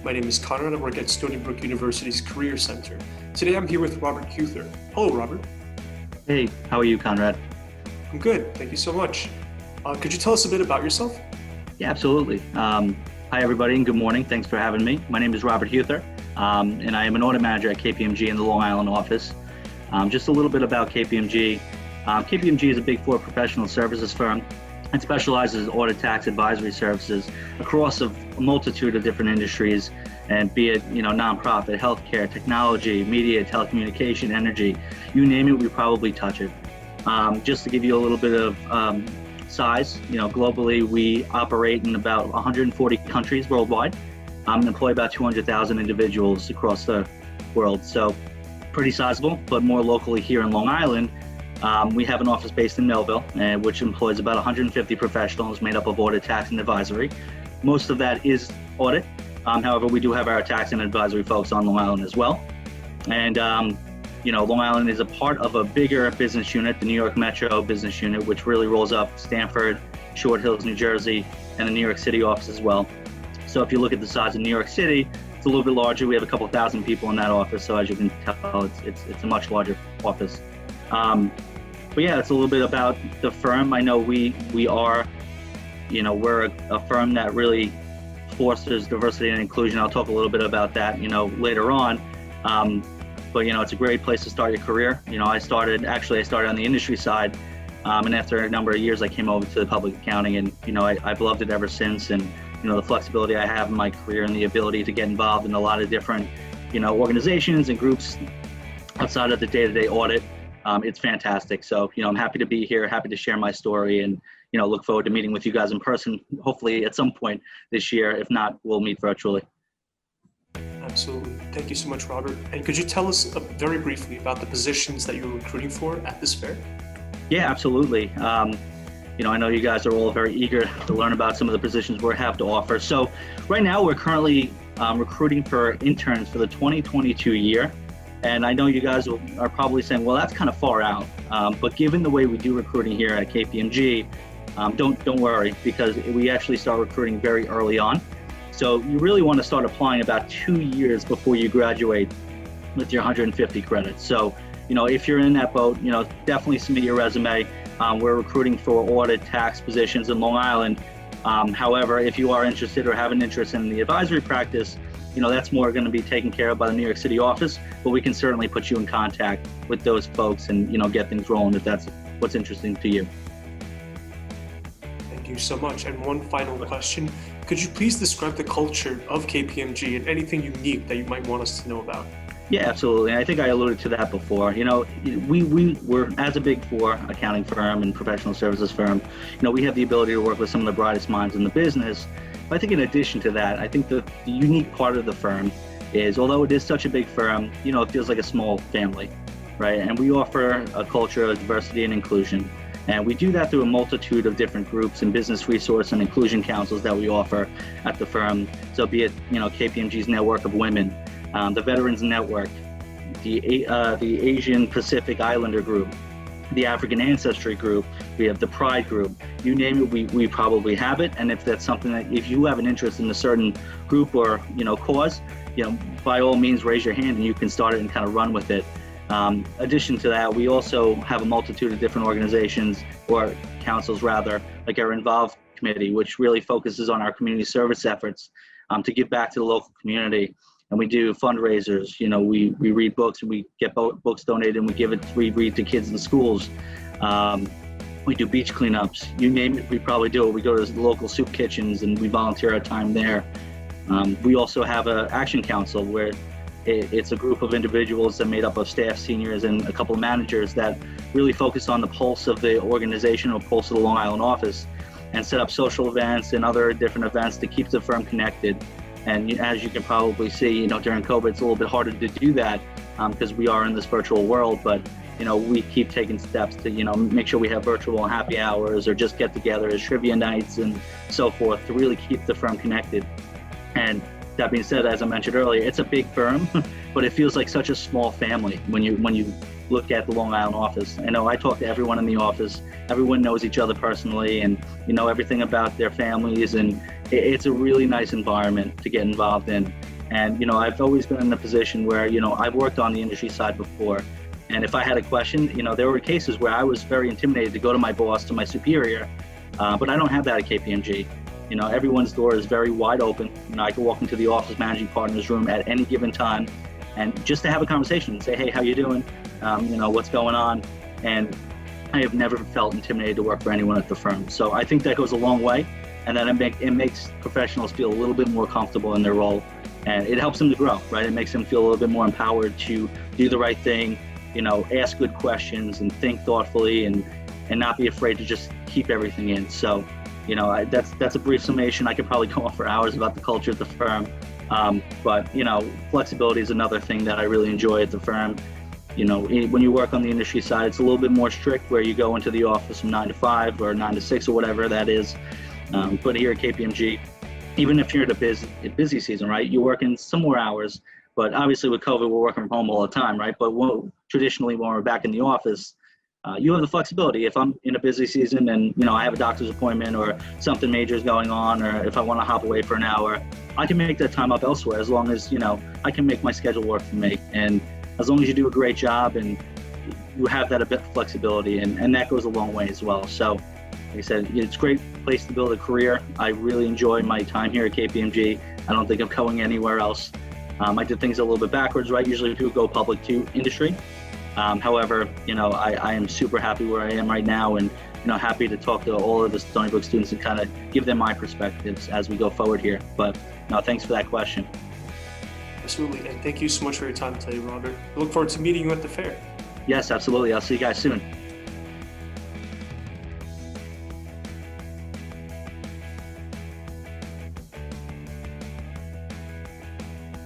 My name is Conrad. I work at Stony Brook University's Career Center. Today I'm here with Robert Huether. Hello, Robert. Hey, how are you, Conrad? I'm good. Thank you so much. Could you tell us a bit about yourself? Yeah, absolutely. Hi, everybody, and good morning. Thanks for having me. My name is Robert Huether, and I am an audit manager at KPMG in the Long Island office. Just a little bit about KPMG. KPMG is a Big Four professional services firm and specializes in audit tax advisory services across a multitude of different industries, and be it nonprofit, healthcare, technology, media, telecommunication, energy, you name it, we probably touch it. Just to give you a little bit of size, globally we operate in about 140 countries worldwide, and employ about 200,000 individuals across the world. So pretty sizable, but more locally here in Long Island. We have an office based in Millville, which employs about 150 professionals made up of audit, tax, and advisory. Most of that is audit. However, we do have our tax and advisory folks on Long Island as well. And, Long Island is a part of a bigger business unit, the New York Metro business unit, which really rolls up Stamford, Short Hills, New Jersey, and the New York City office as well. So if you look at the size of New York City, it's a little bit larger. We have a couple thousand people in that office. So as you can tell, it's a much larger office. But yeah, it's a little bit about the firm. I know we are, we're a firm that really fosters diversity and inclusion. I'll talk a little bit about that, later on. But it's a great place to start your career. I started on the industry side, and after a number of years, I came over to the public accounting, and I've loved it ever since. And the flexibility I have in my career and the ability to get involved in a lot of different, organizations and groups outside of the day-to-day audit. It's fantastic. So, I'm happy to be here, happy to share my story, and, look forward to meeting with you guys in person, hopefully at some point this year. If not, we'll meet virtually. Absolutely. Thank you so much, Robert. And could you tell us very briefly about the positions that you're recruiting for at this fair? Yeah, absolutely. I know you guys are all very eager to learn about some of the positions we have to offer. So right now we're currently recruiting for interns for the 2022 year. And I know you guys are probably saying, well, that's kind of far out. But given the way we do recruiting here at KPMG, don't worry, because we actually start recruiting very early on. So you really want to start applying about 2 years before you graduate with your 150 credits. So, if you're in that boat, definitely submit your resume. We're recruiting for audit tax positions in Long Island. However, if you are interested or have an interest in the advisory practice, that's more going to be taken care of by the New York City office, but we can certainly put you in contact with those folks and, get things rolling if that's what's interesting to you. Thank you so much. And one final question. Could you please describe the culture of KPMG and anything unique that you might want us to know about? Yeah, absolutely. I think I alluded to that before. We're, as a Big Four accounting firm and professional services firm, we have the ability to work with some of the brightest minds in the business. I think in addition to that, I think the unique part of the firm is, although it is such a big firm, it feels like a small family, right? And we offer a culture of diversity and inclusion. And we do that through a multitude of different groups and business resource and inclusion councils that we offer at the firm. So be it, KPMG's network of women, the Veterans Network, the Asian Pacific Islander Group, the African Ancestry Group, we have the Pride Group, you name it, we probably have it. And if that's something that, if you have an interest in a certain group or, cause, by all means, raise your hand and you can start it and kind of run with it. Addition to that, we also have a multitude of different organizations, or councils rather, like our Involved Committee, which really focuses on our community service efforts to give back to the local community. And we do fundraisers, we read books and we get books donated and we read to kids in schools. We do beach cleanups, you name it, we probably do it. We go to the local soup kitchens and we volunteer our time there. We also have an action council where it's a group of individuals that made up of staff, seniors, and a couple of managers that really focus on the pulse of the organization or pulse of the Long Island office and set up social events and other different events to keep the firm connected. And as you can probably see, during COVID, it's a little bit harder to do that because we are in this virtual world, but we keep taking steps to, make sure we have virtual happy hours or just get-togethers, trivia nights, and so forth to really keep the firm connected. And that being said, as I mentioned earlier, it's a big firm, but it feels like such a small family when you look at the Long Island office. I know I talk to everyone in the office. Everyone knows each other personally and everything about their families, and it's a really nice environment to get involved in. And, I've always been in a position where, I've worked on the industry side before. And if I had a question, there were cases where I was very intimidated to go to my boss, to my superior, but I don't have that at KPMG. Everyone's door is very wide open. I can walk into the office managing partner's room at any given time and just to have a conversation and say, hey, how you doing? What's going on? And I have never felt intimidated to work for anyone at the firm. So I think that goes a long way. And then it makes professionals feel a little bit more comfortable in their role. And it helps them to grow, right? It makes them feel a little bit more empowered to do the right thing, ask good questions and think thoughtfully and not be afraid to just keep everything in. So, that's a brief summation. I could probably go on for hours about the culture at the firm. But, flexibility is another thing that I really enjoy at the firm. When you work on the industry side, it's a little bit more strict where you go into the office from 9 to 5 or 9 to 6 or whatever that is. But here at KPMG, even if you're in a busy season, right, you're working some more hours. But obviously with COVID, we're working from home all the time, right? But traditionally when we're back in the office, you have the flexibility. If I'm in a busy season and, I have a doctor's appointment or something major is going on, or if I want to hop away for an hour, I can make that time up elsewhere as long as, I can make my schedule work for me. And as long as you do a great job and you have that a bit of flexibility, and that goes a long way as well. So, like I said, it's a great place to build a career. I really enjoy my time here at KPMG. I don't think I'm going anywhere else. I did things a little bit backwards, right? Usually people go public to industry. However, I am super happy where I am right now and, happy to talk to all of the Stony Brook students and kind of give them my perspectives as we go forward here. But no, thanks for that question. Absolutely. And thank you so much for your time today, Robert. I look forward to meeting you at the fair. Yes, absolutely. I'll see you guys soon.